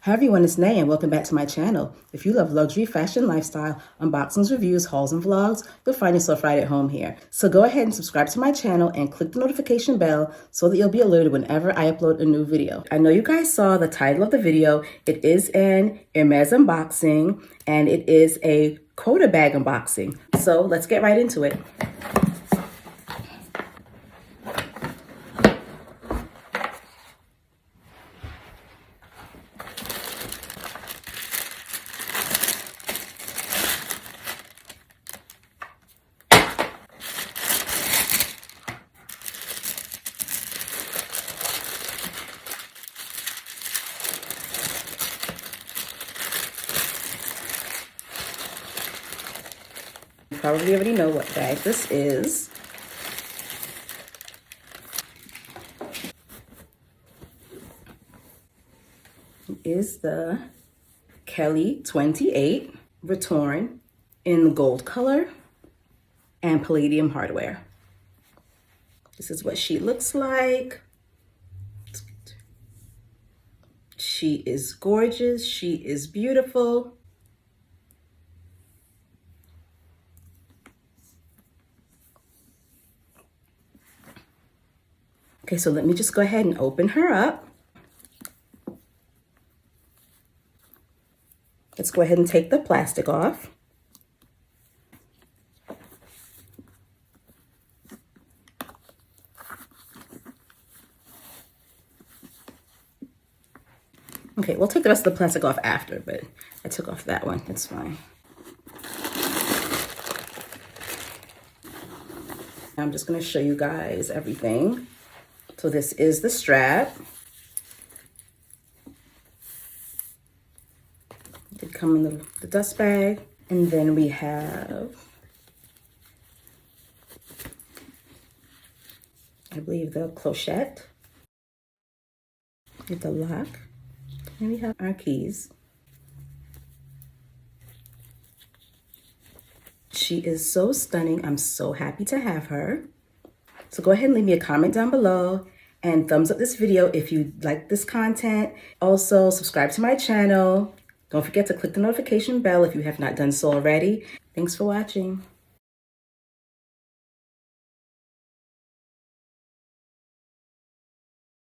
Hi everyone, it's Nay and welcome back to my channel. If you love luxury, fashion, lifestyle, unboxings, reviews, hauls, and vlogs, you'll find yourself right at home here. So go ahead and subscribe to my channel and click the notification bell so that you'll be alerted whenever I upload a new video. I know you guys saw the title of the video. It is an Hermes unboxing and it is a Quota bag unboxing. So let's get right into it. You probably already know what bag this is. It is the Kelly 28 Return in gold color and palladium hardware. This is what she looks like. She is gorgeous. She is beautiful. Okay, so let me just go ahead and open her up. Let's go ahead and take the plastic off. Okay, we'll take the rest of the plastic off after, but I took off that one. It's fine. I'm just going to show you guys everything. So this is the strap. It did come in the dust bag. And then we have, I believe, the clochette with the lock. And we have our keys. She is so stunning. I'm so happy to have her. So go ahead and leave me a comment down below and thumbs up this video if you like this content. Also, subscribe to my channel. Don't forget to click the notification bell if you have not done so already. Thanks for watching.